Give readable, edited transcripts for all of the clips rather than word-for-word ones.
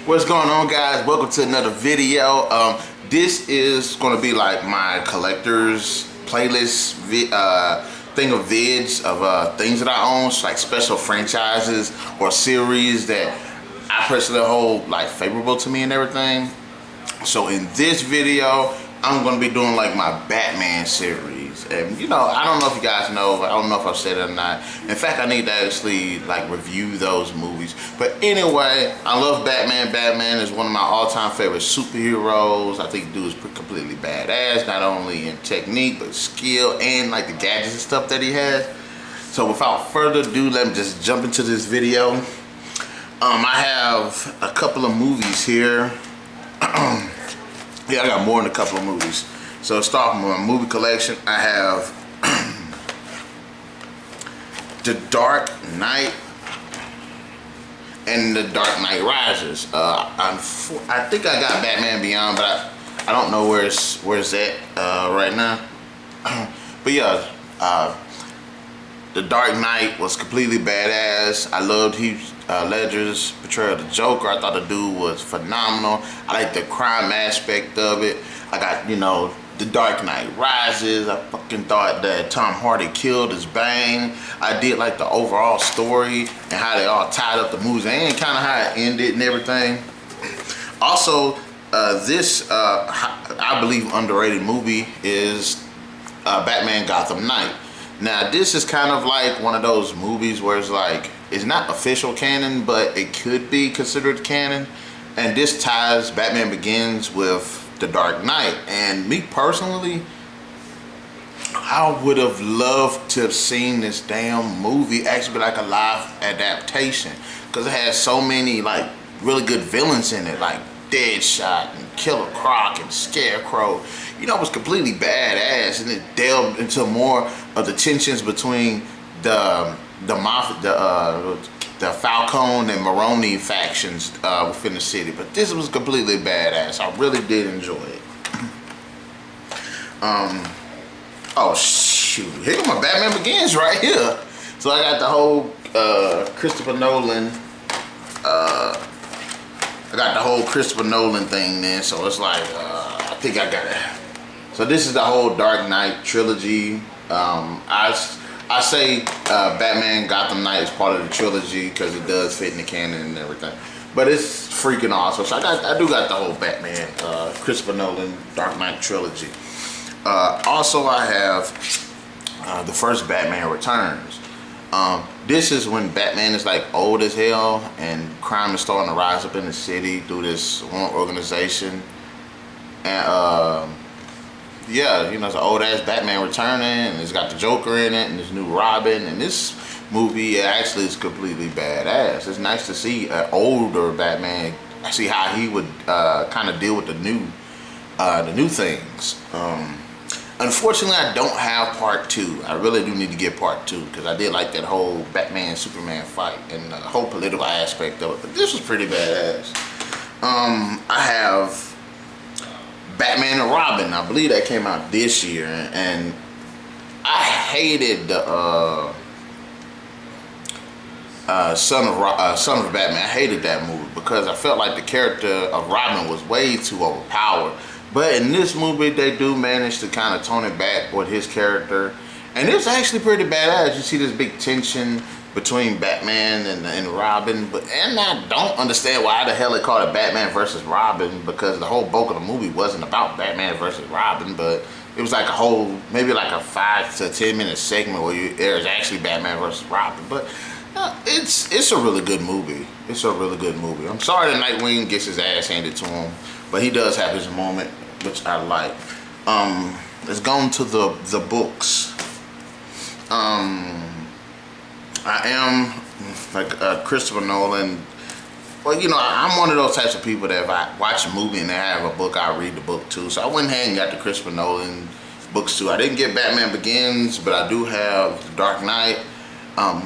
What's going on, guys? Welcome to another video. This is going to be like my collector's playlist thing of vids of things that I own, so like special franchises or series that I personally hold like favorable to me and everything. So in this video, I'm going to be doing like my Batman series. And you know, I don't know if you guys know, I don't know if I've said it or not. In fact, I need to actually like review those movies. But anyway, I love Batman. Batman is one of my all-time favorite superheroes. I think the dude is completely badass, not only in technique, but skill and like the gadgets and stuff that he has. So without further ado, let me just jump into this video. I have a couple of movies here. Yeah, I got more than a couple of movies. So starting with my movie collection, I have The Dark Knight and The Dark Knight Rises. I think I got Batman Beyond, but I don't know where it's at right now. But yeah, The Dark Knight was completely badass. I loved Heath Ledger's portrayal of the Joker. I thought the dude was phenomenal. I like the crime aspect of it. I got, you know, The Dark Knight Rises. I fucking thought that Tom Hardy killed his Bane. I did like the overall story and how they all tied up the movies and kind of how it ended and everything. Also, this I believe underrated movie is Batman Gotham Knight. Now this is kind of like one of those movies where it's like, it's not official canon, but it could be considered canon. And this ties Batman Begins with The Dark Knight. And me personally, I would have loved to have seen this damn movie actually be like a live adaptation, because it has so many like really good villains in it, like Deadshot and Killer Croc and Scarecrow. You know, it was completely badass, and it delved into more of the tensions between the Falcone and Maroni factions within the city. But this was completely badass. I really did enjoy it. Oh shoot, here my Batman Begins right here. So I got the whole Christopher Nolan thing then, so it's like I think I got it. So this is the whole Dark Knight trilogy. I say Batman Gotham Knight is part of the trilogy because it does fit in the canon and everything. But it's freaking awesome. So I do got the whole Batman, Christopher Nolan Dark Knight trilogy. Also, I have the first Batman Returns. This is when Batman is like old as hell and crime is starting to rise up in the city through this one organization. And yeah, you know, it's an old ass Batman returning, and it's got the Joker in it, and this new Robin, and this movie actually is completely badass. It's nice to see an older Batman, see how he would kind of deal with the new things. Unfortunately, I don't have part 2. I really do need to get part 2 because I did like that whole Batman-Superman fight and the whole political aspect of it. But this was pretty badass. I have Batman and Robin. I believe that came out this year, and I hated the Son of Batman. I hated that movie because I felt like the character of Robin was way too overpowered. But in this movie, they do manage to kind of tone it back with his character, and it's actually pretty badass. You see this big tension between Batman and Robin, and I don't understand why the hell they called it Batman versus Robin, because the whole bulk of the movie wasn't about Batman versus Robin, but it was like a whole, maybe like a 5 to 10 minute segment where there's actually Batman versus Robin. But it's a really good movie. It's a really good movie. I'm sorry that Nightwing gets his ass handed to him, but he does have his moment, which I like. Let's go into the books. I am like Christopher Nolan. Well, you know, I'm one of those types of people that if I watch a movie and they have a book, I'll read the book too. So I went ahead and got the Christopher Nolan books too. I didn't get Batman Begins, but I do have The Dark Knight.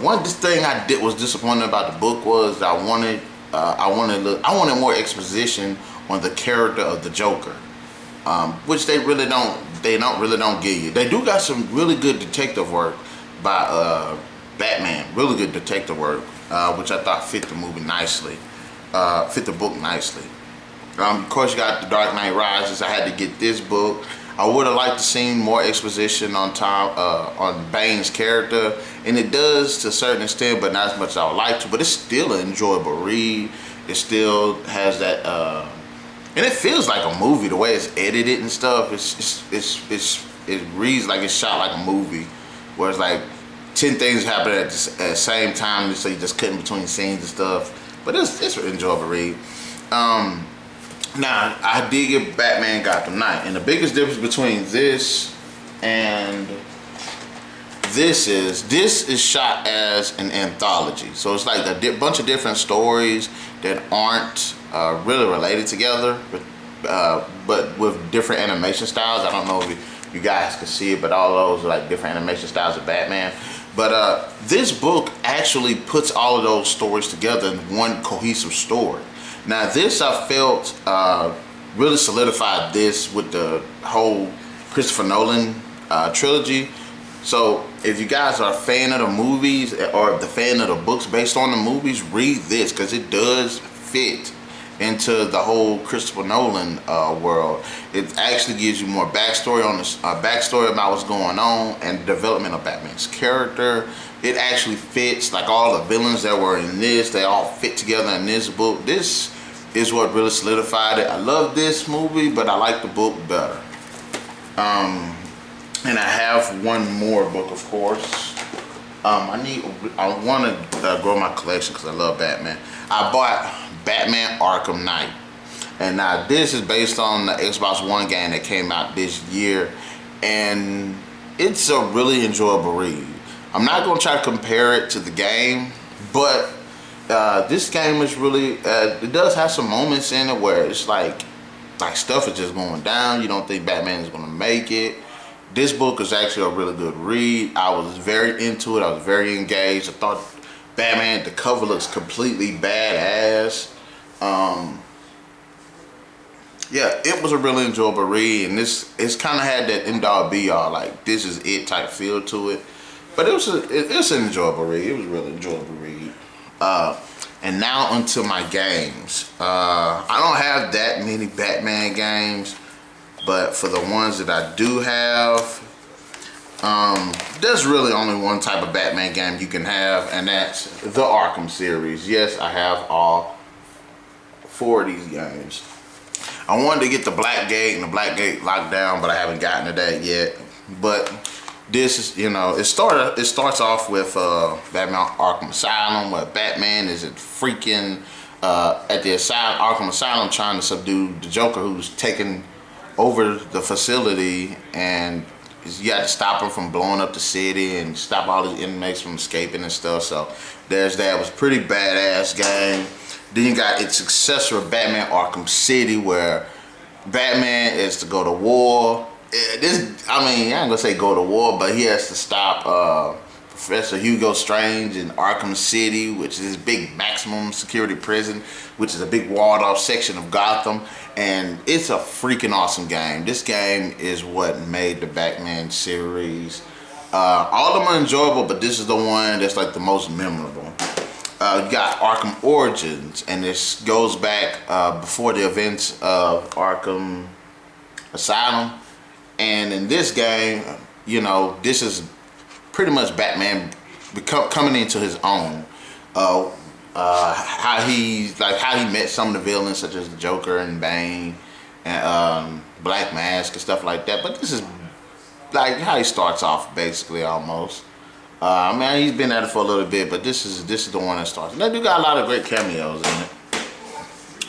One thing I was disappointed about the book was I wanted more exposition on the character of the Joker, which they really don't give you. They do got some really good detective work by Batman, really good detective work, which I thought fit the movie nicely. fit the book nicely. Of course, you got The Dark Knight Rises. I had to get this book. I would have liked to see more exposition on Bane's character, and it does to a certain extent, but not as much as I would like to. But it's still an enjoyable read. It still has that, and it feels like a movie the way it's edited and stuff. It reads like it's shot like a movie, where it's like 10 things happen at the same time, so you just cutting between scenes and stuff. But it's an enjoyable read. Now, I did get Batman Gotham Knight, and the biggest difference between this and this is shot as an anthology. So it's like a bunch of different stories that aren't really related together, but with different animation styles. I don't know if you guys can see it, but all those are like different animation styles of Batman. But this book actually puts all of those stories together in one cohesive story. Now this, I felt really solidified this with the whole Christopher Nolan trilogy. So if you guys are a fan of the movies or the fan of the books based on the movies, read this, because it does fit into the whole Christopher Nolan world. It actually gives you more backstory on this, backstory about what's going on and the development of Batman's character. It actually fits, like all the villains that were in this, they all fit together in this book. This is what really solidified it. I love this movie, but I like the book better. And I have one more book, of course. I want to grow my collection because I love Batman. I bought Batman Arkham Knight. And now this is based on the Xbox One game that came out this year. And it's a really enjoyable read. I'm not going to try to compare it to the game, but this game is really, it does have some moments in it where it's like stuff is just going down. You don't think Batman is going to make it. This book is actually a really good read. I was very into it. I was very engaged. I thought Batman, the cover looks completely badass. Yeah, it was a really enjoyable read, and it's kind of had that end all be all, like this is it type feel to it. But it's an enjoyable read. It was a really enjoyable read. And now onto my games. I don't have that many Batman games, but for the ones that I do have, there's really only one type of Batman game you can have, and that's the Arkham series. Yes, I have all 4 of these games. I wanted to get the Blackgate and the Blackgate Lockdown, but I haven't gotten to that yet. But this is, it starts off with Batman Arkham Asylum, where Batman is at freaking at the Arkham Asylum trying to subdue the Joker, who's taking over the facility, and you got to stop him from blowing up the city and stop all the inmates from escaping and stuff. So there's that. It was a pretty badass game. Then you got its successor, Batman Arkham City, where Batman is to go to war. I ain't gonna say go to war, but he has to stop Professor Hugo Strange in Arkham City, which is his big maximum security prison, which is a big walled off section of Gotham. And it's a freaking awesome game. This game is what made the Batman series. All of them are enjoyable, but this is the one that's like the most memorable. You got Arkham Origins, and this goes back before the events of Arkham Asylum. And in this game, this is pretty much Batman coming into his own. How he met some of the villains, such as the Joker and Bane and Black Mask and stuff like that. But this is like how he starts off, basically, almost. He's been at it for a little bit, but this is the one that starts. And they do got a lot of great cameos in it.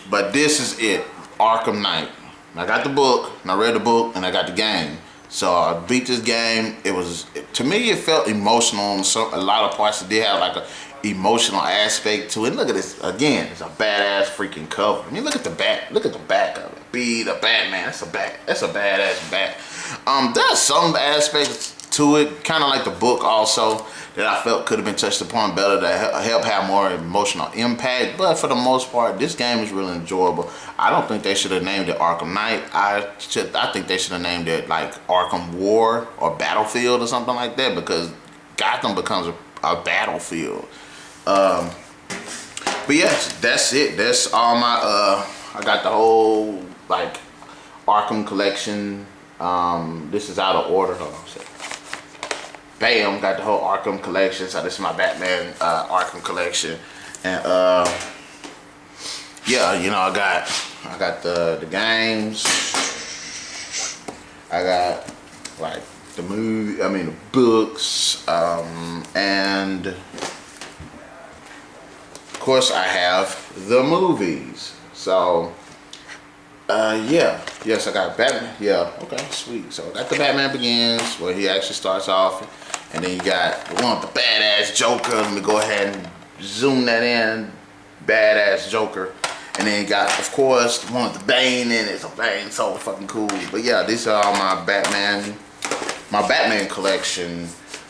But this is it, Arkham Knight. I got the book, and I read the book, and I got the game. So I beat this game. To me, it felt emotional. And a lot of parts, it did have like a emotional aspect to it. Look at this again. It's a badass freaking cover. Look at the back. Look at the back of it. Be the Batman. That's a badass back. There's some aspects to it, kind of like the book also, that I felt could have been touched upon better to help have more emotional impact. But for the most part, this game is really enjoyable. I don't think they should have named it Arkham Knight. I think they should have named it like Arkham War or Battlefield or something like that, because Gotham becomes a battlefield. But But yes, that's it. That's all my I got the whole like Arkham collection. This is out of order. Hold on a second. Bam, got the whole Arkham collection. So this is my Batman Arkham collection. And yeah, you know, I got the games. I got like the movie, I mean the books, and of course I have the movies. So yeah, yes, I got Batman. Yeah, okay, sweet. So I got the Batman Begins, where he actually starts off, and then you got the one with the badass Joker. Let me go ahead and zoom that in, badass Joker. And then you got, of course, the one with the Bane in it. So Bane's so fucking cool. But yeah, these are all my Batman collection.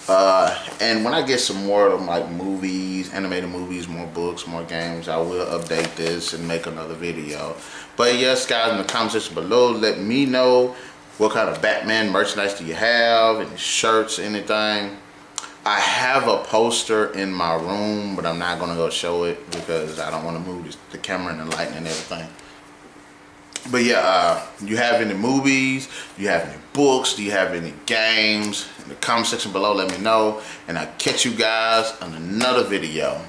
And when I get some more of them, like movies, animated movies, more books, more games, I will update this and make another video. But yes, guys, in the comment section below, let me know what kind of Batman merchandise do you have, any shirts, anything. I have a poster in my room, but I'm not gonna go show it because I don't want to move the camera and the lighting and everything. But yeah, you have any movies? Do you have any books? Do you have any games? In the comment section below, let me know. And I'll catch you guys on another video.